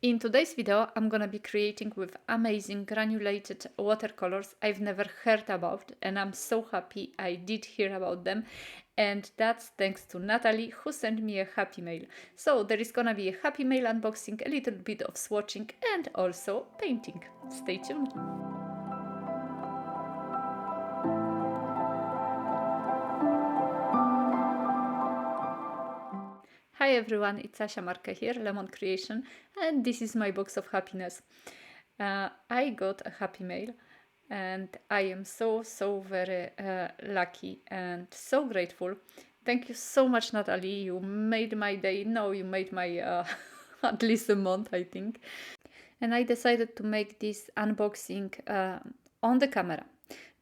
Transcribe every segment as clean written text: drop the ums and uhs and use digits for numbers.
In today's video, I'm gonna be creating with amazing granulated watercolors I've never heard about, and I'm so happy I did hear about them. And that's thanks to Nathalie, who sent me a happy mail. So there is gonna be a happy mail unboxing, a little bit of swatching, and also painting. Stay tuned. Hi everyone, it's Marquet here, Lemon Creation, and this is my box of happiness. I got a happy mail, and I am so very lucky and so grateful. Thank you so much, Nathalie. You made my day. No, you made my at least a month, I think. And I decided to make this unboxing on the camera,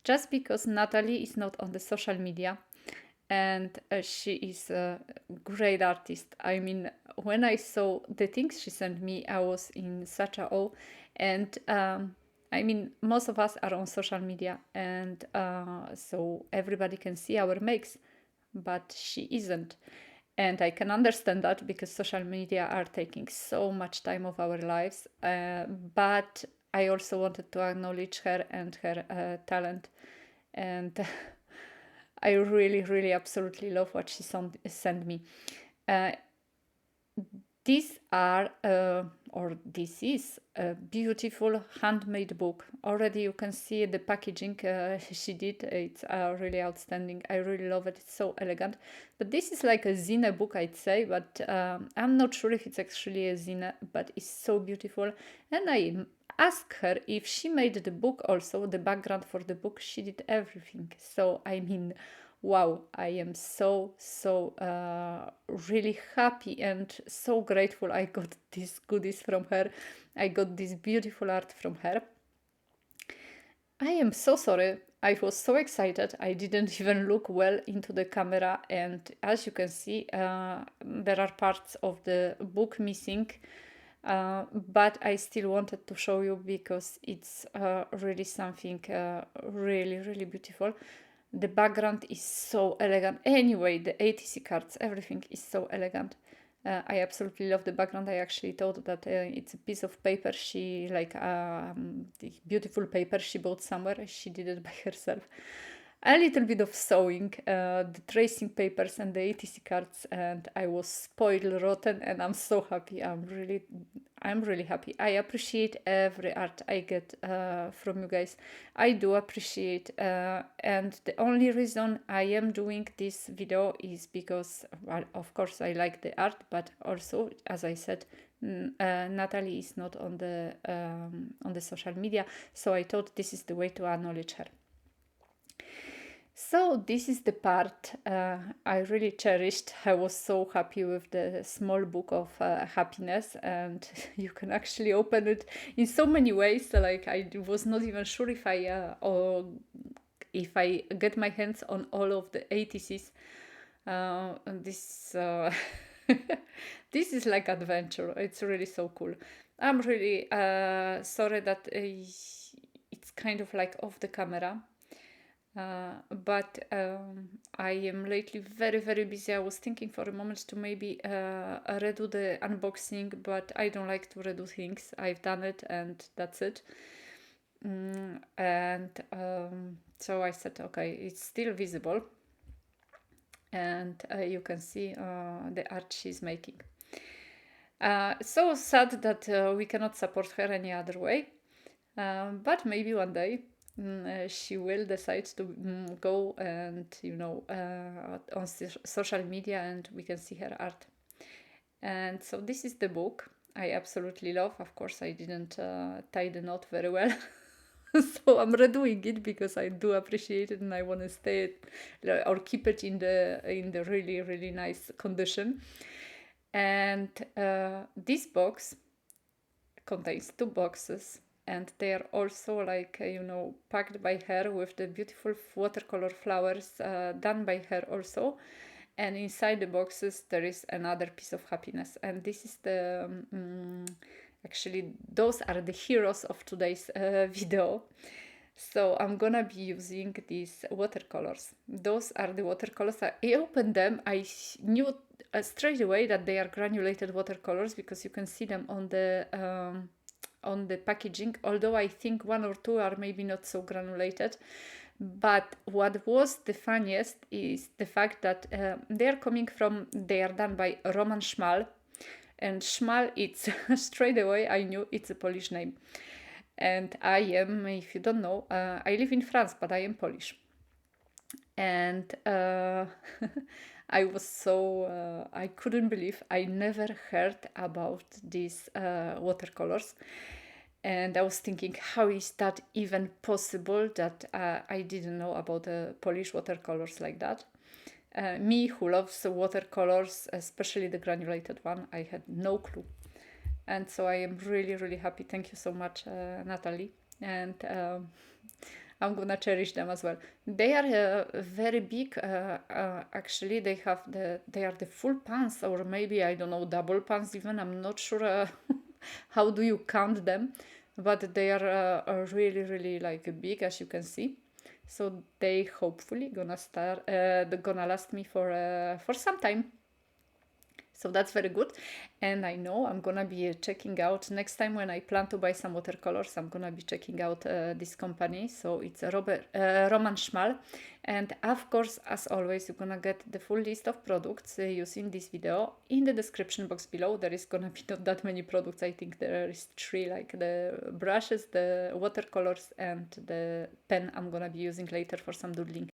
just because Nathalie is not on the social media. And she is a great artist. I mean, when I saw the things she sent me, I was in such a awe. And I mean, most of us are on social media, and so everybody can see our makes, but she isn't. And I can understand that because social media are taking so much time of our lives. But I also wanted to acknowledge her and her talent. And I really absolutely love what she sent me. These are, or this is a beautiful handmade book. Already you can see the packaging she did. It's really outstanding. I really love it. It's so elegant. But this is like a zine book, I'd say, but I'm not sure if it's actually a zine, but it's so beautiful. And I asked her if she made the book also, the background for the book. She did everything. So, I mean, wow, I am so really happy and so grateful I got these goodies from her. I got this beautiful art from her. I am so sorry. I was so excited. I didn't even look well into the camera, and as you can see, there are parts of the book missing. But I still wanted to show you because it's really something really beautiful. The background is so elegant. Anyway, the ATC cards, everything is so elegant. I absolutely love the background. I actually thought that it's a piece of paper she, like the beautiful paper she bought somewhere. She did it by herself. A little bit of sewing, the tracing papers and the ATC cards, and I was spoiled rotten, and I'm so happy. I'm really happy. I appreciate every art I get from you guys. I do appreciate, and the only reason I am doing this video is because, well, of course I like the art, but also, as I said, Nathalie is not on the social media, so I thought this is the way to acknowledge her. So this is the part I really cherished. I was so happy with the small book of happiness, and you can actually open it in so many ways. Like, I was not even sure if I get my hands on all of the ATCs. This this is like adventure. It's really so cool. I'm really sorry that it's kind of like off the camera. But I am lately very busy. I was thinking for a moment to maybe redo the unboxing, but I don't like to redo things. I've done it and that's it. So I said, okay, it's still visible, and you can see the art she's making. So sad that we cannot support her any other way, but maybe one day she will decide to go and, you know, on social media, and we can see her art. And so this is the book I absolutely love. Of course, I didn't tie the knot very well. So I'm redoing it because I do appreciate it, and I want to stay or keep it in the really nice condition. And this box contains 2 boxes, and they are also, like, you know, packed by her with the beautiful watercolor flowers done by her also. And inside the boxes there is another piece of happiness, and this is the actually those are the heroes of today's video. So I'm gonna be using these watercolors. Those are the watercolors. I opened them. I knew straight away that they are granulated watercolors, because you can see them on the packaging, although I think one or two are maybe not so granulated. But what was the funniest is the fact that they are done by Roman Szmal, and Szmal, it's straight away I knew it's a Polish name. And I am, if you don't know, I live in France, but I am Polish. And I was so, I couldn't believe, I never heard about these watercolors. And I was thinking, how is that even possible that I didn't know about Polish watercolors like that? Me, who loves watercolors, especially the granulated one, I had no clue. And so I am really, really happy. Thank you so much, Nathalie. And I'm gonna cherish them as well. They are very big. Actually, they are the full pans, or maybe I don't know, double pans even. I'm not sure how do you count them, but they are really, really like big, as you can see. So they hopefully gonna last me for some time. So that's very good. And I know I'm gonna be checking out next time when I plan to buy some watercolors. I'm gonna be checking out this company. So it's Roman Szmal. And of course, as always, you're gonna get the full list of products used in this video in the description box below. There is gonna be not that many products. I think there is 3, like the brushes, the watercolors, and the pen I'm gonna be using later for some doodling.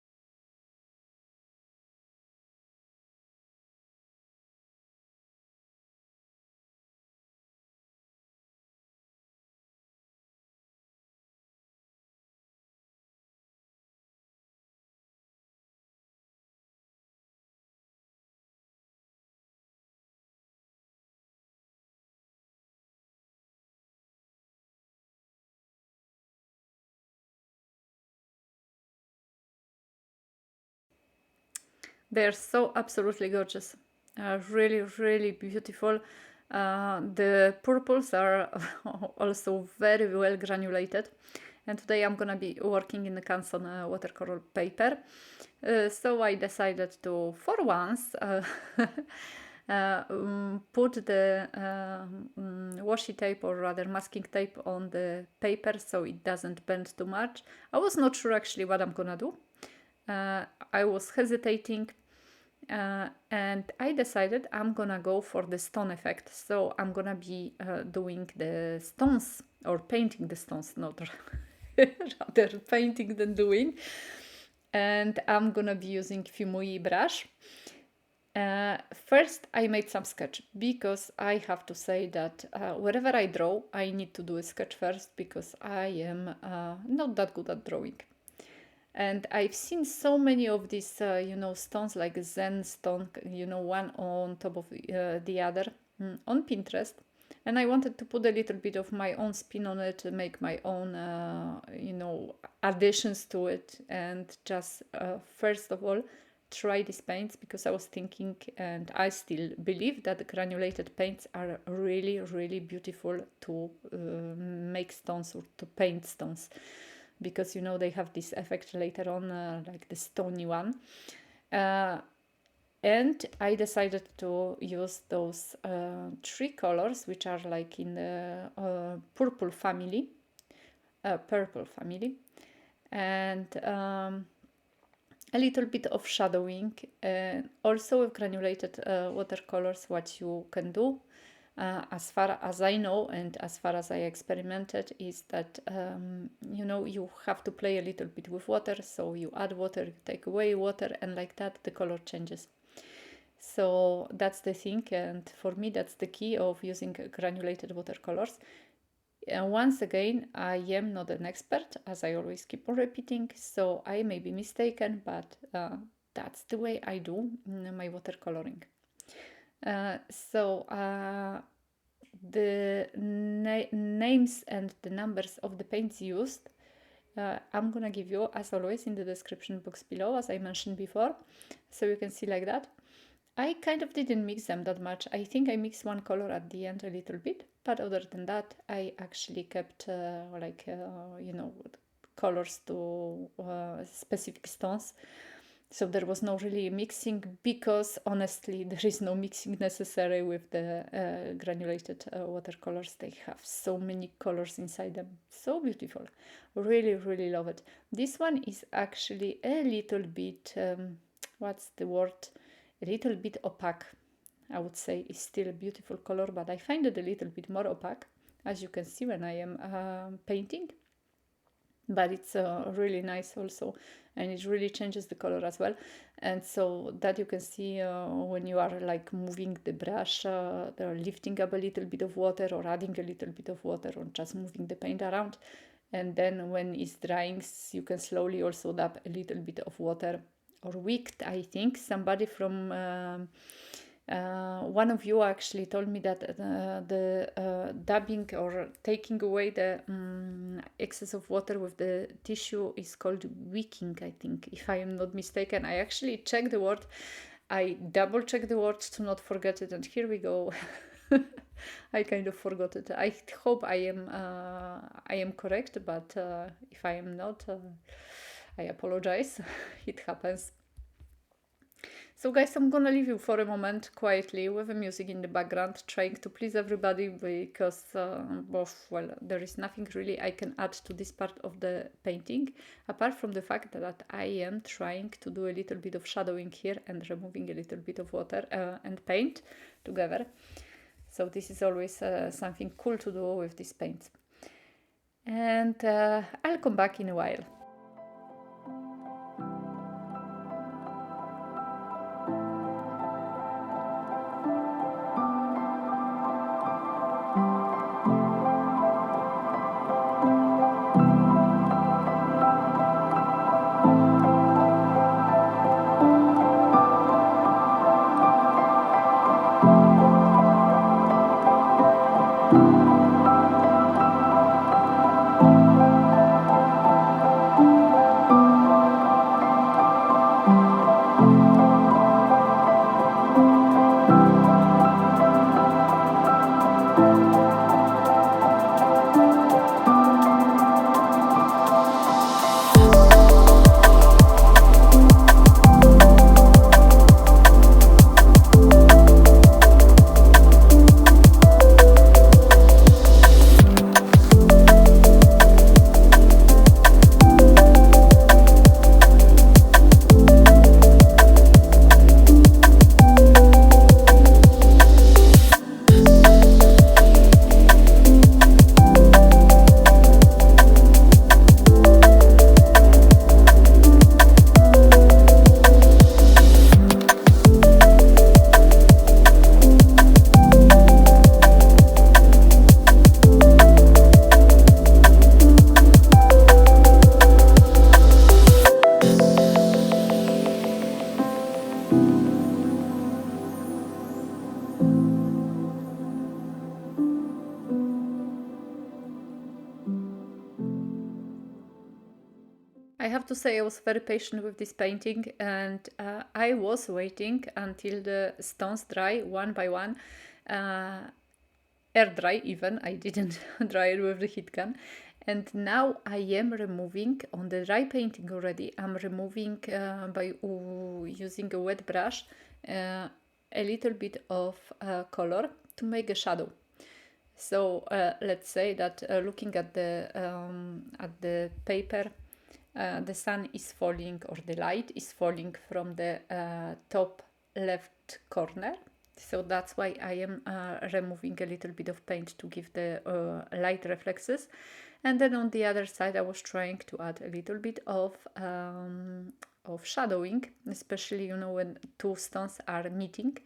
They're so absolutely gorgeous. Really, really beautiful. The purples are also very well granulated. And today I'm gonna be working in the Canson watercolor paper. So I decided to, for once, put the washi tape, or rather masking tape, on the paper so it doesn't bend too much. I was not sure actually what I'm gonna do. I was hesitating, and I decided I'm gonna go for the stone effect. So I'm gonna be doing the stones, or painting the stones, not rather painting than doing. And I'm gonna be using Fumui brush. First, I made some sketch, because I have to say that wherever I draw, I need to do a sketch first, because I am not that good at drawing. And I've seen so many of these, stones, like Zen stone, one on top of the other, on Pinterest. And I wanted to put a little bit of my own spin on it, make my own, additions to it. And just, first of all, try these paints, because I was thinking, and I still believe, that the granulated paints are really, really beautiful to make stones, or to paint stones. Because they have this effect later on, like the stony one. And I decided to use those 3 colors, which are like in the purple family, and a little bit of shadowing. Also with granulated watercolors, what you can do, as far as I know and as far as I experimented, is that you have to play a little bit with water. So you add water, you take away water, and like that the color changes. So that's the thing, and for me that's the key of using granulated watercolors. And once again, I am not an expert, as I always keep on repeating, so I may be mistaken, but that's the way I do my watercoloring. So the names and the numbers of the paints used, I'm gonna give you, as always, in the description box below, as I mentioned before, so you can see like that. I kind of didn't mix them that much. I think I mixed one color at the end a little bit, but other than that, I actually kept colors to specific stones. So there was no really mixing, because honestly there is no mixing necessary with the granulated watercolors. They have so many colors inside them. So beautiful. Really, really love it. This one is actually a little bit, what's the word? A little bit opaque. I would say it's still a beautiful color, but I find it a little bit more opaque, as you can see when I am painting. But it's really nice also, and it really changes the color as well. And so that you can see when you are like moving the brush, they're lifting up a little bit of water or adding a little bit of water or just moving the paint around. And then when it's drying, you can slowly also dab a little bit of water, or wicked. I think somebody from one of you actually told me that the dabbing or taking away the excess of water with the tissue is called wicking, I think, if I am not mistaken. I actually checked the word. I double checked the word to not forget it, and here we go. I kind of forgot it. I hope I am correct, but if I am not, I apologize. It happens. So guys, I'm gonna leave you for a moment quietly with the music in the background, trying to please everybody, because well, there is nothing really I can add to this part of the painting, apart from the fact that I am trying to do a little bit of shadowing here and removing a little bit of water and paint together. So this is always something cool to do with these paints. And I'll come back in a while. I have to say I was very patient with this painting, and I was waiting until the stones dry one by one, air dry even. I didn't dry it with the heat gun. And now I am removing, on the dry painting already, I'm removing by using a wet brush a little bit of color to make a shadow. So let's say that looking at the paper, the sun is falling, or the light is falling from the top left corner. So that's why I am removing a little bit of paint to give the light reflexes. And then on the other side, I was trying to add a little bit of shadowing, especially, you know, when two stones are meeting.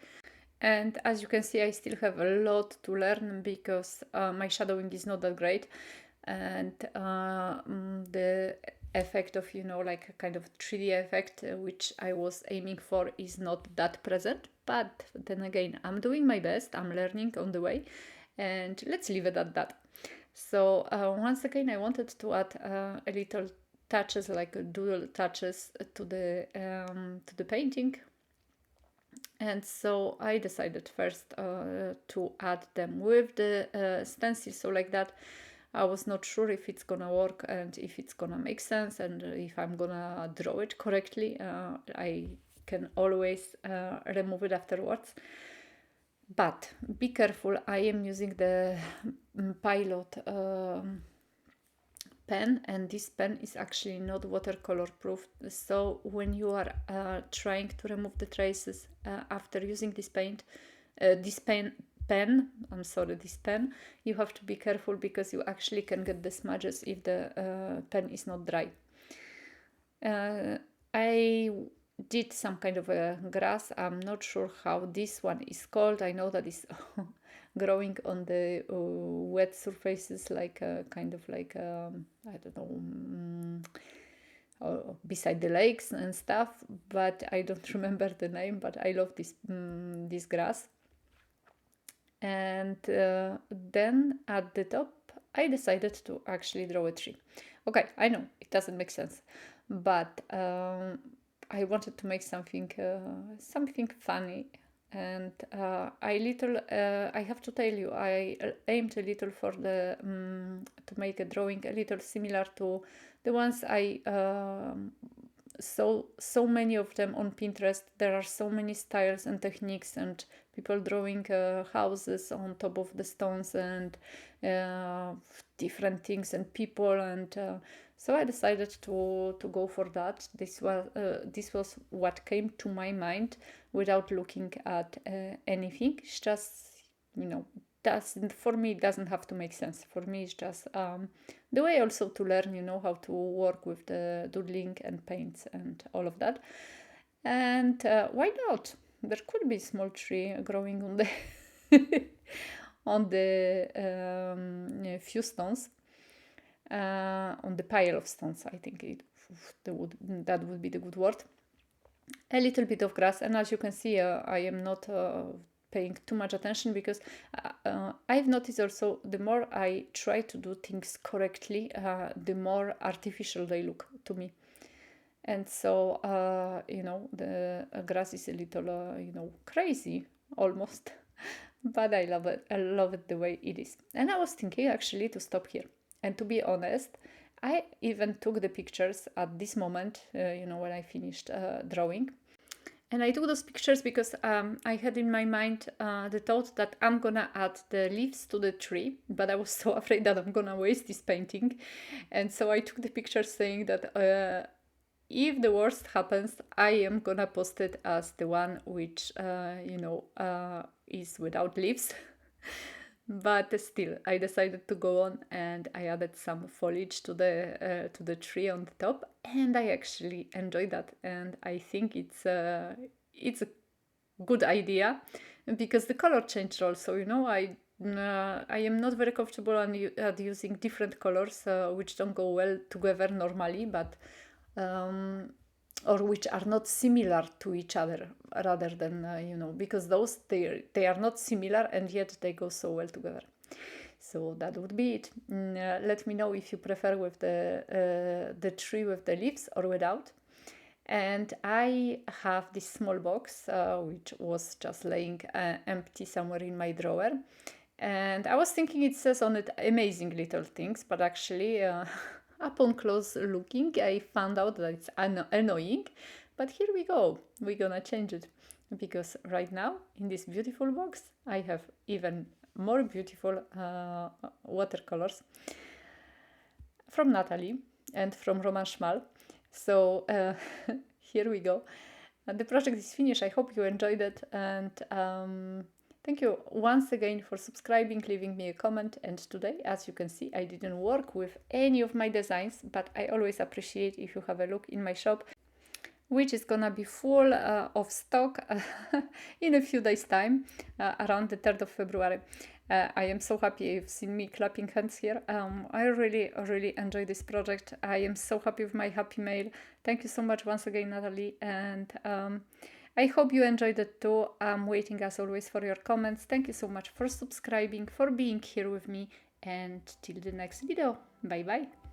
And as you can see, I still have a lot to learn, because my shadowing is not that great. And the effect of, you know, like a kind of 3D effect, which I was aiming for, is not that present. But then again, I'm doing my best, I'm learning on the way, and let's leave it at that. So once again, I wanted to add a little touches, like doodle touches, to the painting. And so I decided first to add them with the stencil, so like that. I was not sure if it's gonna work and if it's gonna make sense and if I'm gonna draw it correctly. I can always remove it afterwards. But be careful, I am using the Pilot pen, and this pen is actually not watercolor proof. So when you are trying to remove the traces after using this pen, you have to be careful because you actually can get the smudges if the pen is not dry. I did some kind of a grass. I'm not sure how this one is called. I know that it's growing on the wet surfaces, like kind of like I don't know, beside the lakes and stuff, but I don't remember the name. But I love this grass. And then at the top I decided to actually draw a tree. Okay, I know it doesn't make sense, but I wanted to make something funny, and I have to tell you, I aimed a little for the to make a drawing a little similar to the ones I so many of them on Pinterest. There are so many styles and techniques and people drawing houses on top of the stones and different things and people, and so I decided to go for that. This was what came to my mind without looking at anything. It's just, for me it doesn't have to make sense. For me it's just the way also to learn, how to work with the doodling and paints and all of that. And why not? There could be a small tree growing on the on the few stones, on the pile of stones. I think that would be the good word. A little bit of grass, and as you can see, I am not paying too much attention because I've noticed also the more I try to do things correctly, the more artificial they look to me. And so, the grass is a little, crazy almost, but I love it. I love it the way it is. And I was thinking actually to stop here. And to be honest, I even took the pictures at this moment, when I finished drawing. And I took those pictures because I had in my mind the thought that I'm gonna add the leaves to the tree, but I was so afraid that I'm gonna waste this painting. And so I took the pictures saying that if the worst happens, I am gonna post it as the one which, is without leaves. But still, I decided to go on, and I added some foliage to the tree on the top, and I actually enjoyed that. And I think it's a good idea because the color changed also. I am not very comfortable at using different colors which don't go well together normally, but or which are not similar to each other, rather than because those they are not similar and yet they go so well together. So that would be it. Let me know if you prefer with the tree with the leaves or without. And I have this small box which was just laying empty somewhere in my drawer, and I was thinking it says on it amazing little things, but actually upon close looking, I found out that it's annoying, but here we go. We're gonna change it because right now in this beautiful box, I have even more beautiful watercolors from Nathalie and from Szmal. So here we go. The project is finished. I hope you enjoyed it, and thank you once again for subscribing, leaving me a comment. And today, as you can see, I didn't work with any of my designs, but I always appreciate if you have a look in my shop, which is gonna be full of stock in a few days' time, around the 3rd of February. I am so happy you've seen me clapping hands here. I really enjoy this project. I am so happy with my happy mail. Thank you so much once again, Nathalie, and I hope you enjoyed it too. I'm waiting as always for your comments. Thank you so much for subscribing, for being here with me, and till the next video. Bye bye.